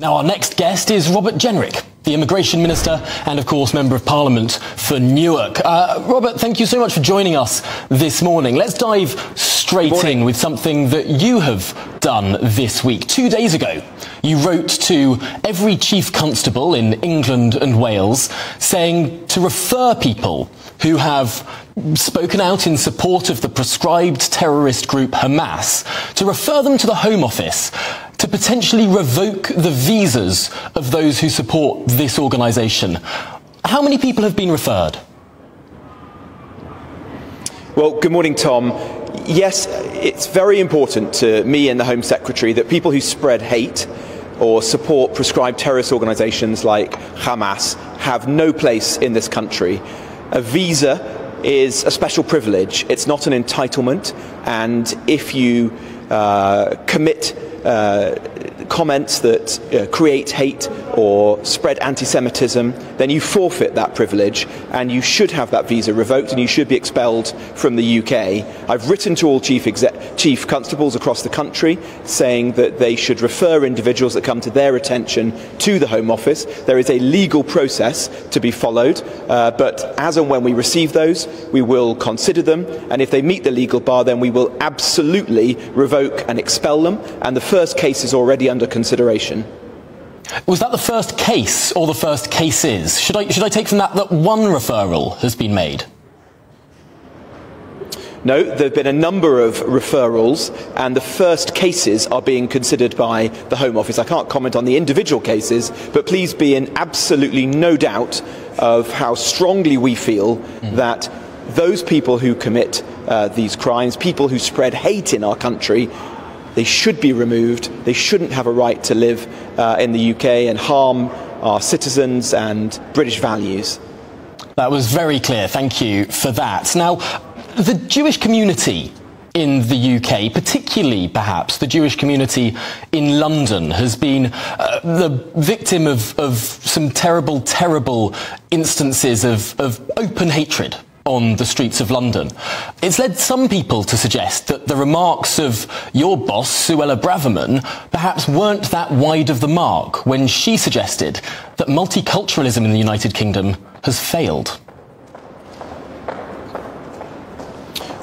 Now our next guest is Robert Jenrick, the Immigration Minister and, of course, Member of Parliament for Newark. Robert, thank you so much for joining us this morning. Let's dive straight in with something that you have done this week. 2 days ago, you wrote to every Chief Constable in England and Wales saying to refer people who have spoken out in support of the proscribed terrorist group Hamas, to refer them to the Home Office to potentially revoke the visas of those who support this organisation. How many people have been referred? Well, good morning, Tom. Yes, it's very important to me and the Home Secretary that people who spread hate or support proscribed terrorist organisations like Hamas have no place in this country. A visa is a special privilege. It's not an entitlement, and if you commit comments that create hate or spread antisemitism, then you forfeit that privilege and you should have that visa revoked and you should be expelled from the UK. I've written to all Chief Constables across the country saying that they should refer individuals that come to their attention to the Home Office. There is a legal process to be followed, but as and when we receive those, we will consider them, and if they meet the legal bar, then we will absolutely revoke and expel them, and the first case is already under consideration. Was that the first case or the first cases? Should I take from that one referral has been made? No, there have been a number of referrals, and the first cases are being considered by the Home Office. I can't comment on the individual cases, but please be in absolutely no doubt of how strongly we feel that those people who commit these crimes, people who spread hate in our country, they should be removed. They shouldn't have a right to live in the UK and harm our citizens and British values. That was very clear. Thank you for that. Now, the Jewish community in the UK, particularly perhaps the Jewish community in London, has been the victim of some terrible instances of open hatred on the streets of London. It's led some people to suggest that the remarks of your boss, Suella Braverman, perhaps weren't that wide of the mark when she suggested that multiculturalism in the United Kingdom has failed.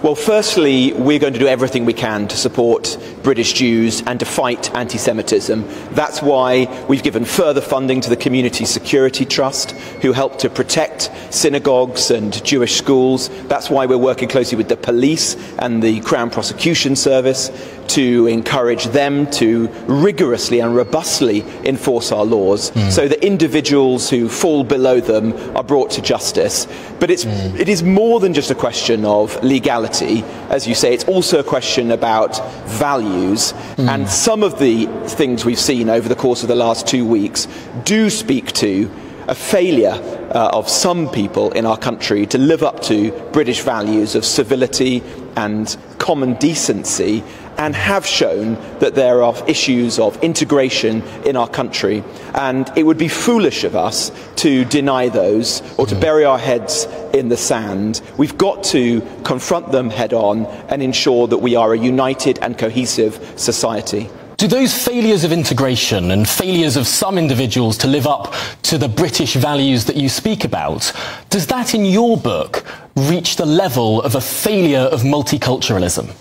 Well, firstly, we're going to do everything we can to support British Jews and to fight anti-Semitism. That's why we've given further funding to the Community Security Trust, who help to protect synagogues and Jewish schools. That's why we're working closely with the police and the Crown Prosecution Service to encourage them to rigorously and robustly enforce our laws so that individuals who fall below them are brought to justice. But it is more than just a question of legality. As you say, it's also a question about values. And some of the things we've seen over the course of the last 2 weeks do speak to a failure of some people in our country to live up to British values of civility and common decency, and have shown that there are issues of integration in our country. And it would be foolish of us to deny those or to bury our heads in the sand. We've got to confront them head on and ensure that we are a united and cohesive society. Do those failures of integration and failures of some individuals to live up to the British values that you speak about, does that in your book reach the level of a failure of multiculturalism?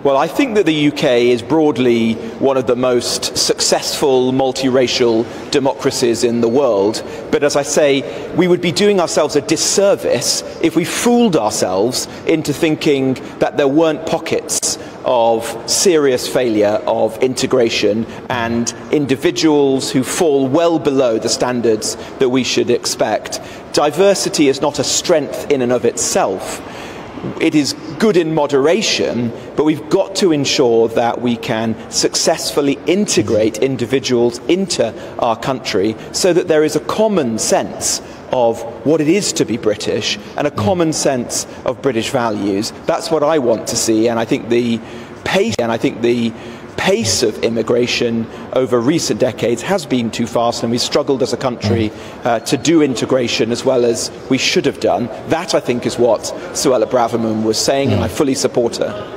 Well, I think that the UK is broadly one of the most successful multiracial democracies in the world. But as I say, we would be doing ourselves a disservice if we fooled ourselves into thinking that there weren't pockets of serious failure of integration and individuals who fall well below the standards that we should expect. Diversity is not a strength in and of itself. It is good in moderation, but we've got to ensure that we can successfully integrate individuals into our country so that there is a common sense of what it is to be British and a common sense of British values. That's what I want to see, and I think the pace of immigration over recent decades has been too fast, and we've struggled as a country to do integration as well as we should have done. That, I think, is what Suella Braverman was saying, and I fully support her.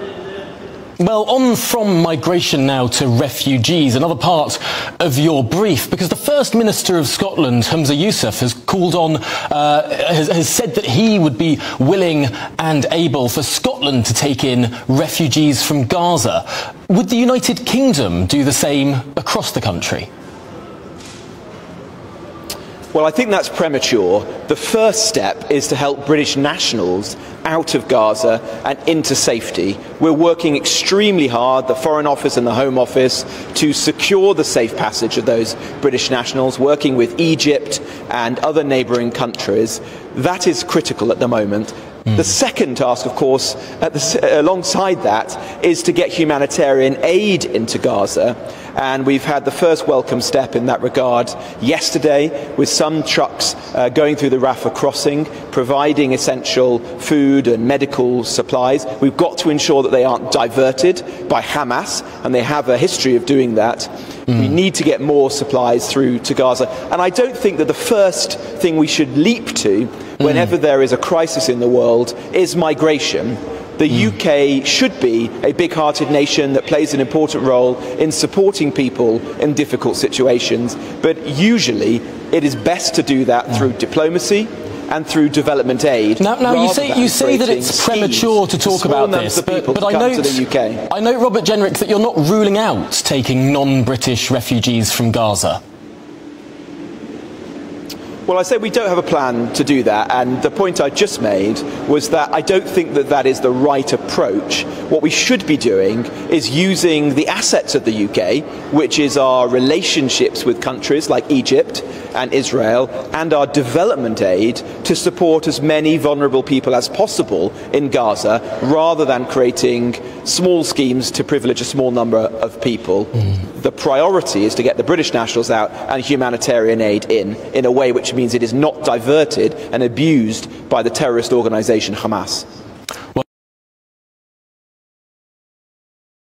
Well, on from migration now to refugees, another part of your brief, because the First Minister of Scotland, Humza Yousaf, has called on, has said that he would be willing and able for Scotland to take in refugees from Gaza. Would the United Kingdom do the same across the country? Well, I think that's premature. The first step is to help British nationals out of Gaza and into safety. We're working extremely hard, the Foreign Office and the Home Office, to secure the safe passage of those British nationals, working with Egypt and other neighbouring countries. That is critical at the moment. The second task, of course, alongside that, is to get humanitarian aid into Gaza. And we've had the first welcome step in that regard yesterday, with some trucks going through the Rafah crossing, providing essential food and medical supplies. We've got to ensure that they aren't diverted by Hamas, and they have a history of doing that. We need to get more supplies through to Gaza. And I don't think that the first thing we should leap to whenever there is a crisis in the world is migration. The UK should be a big-hearted nation that plays an important role in supporting people in difficult situations, but usually it is best to do that through diplomacy and through development aid. Now you say that it's premature to talk about this, but I note, Robert Jenrick, that you're not ruling out taking non-British refugees from Gaza. Well, I said we don't have a plan to do that, and the point I just made was that I don't think that that is the right approach. What we should be doing is using the assets of the UK, which is our relationships with countries like Egypt and Israel, and our development aid to support as many vulnerable people as possible in Gaza, rather than creating small schemes to privilege a small number of people. The priority is to get the British nationals out and humanitarian aid in a way which means it is not diverted and abused by the terrorist organisation Hamas.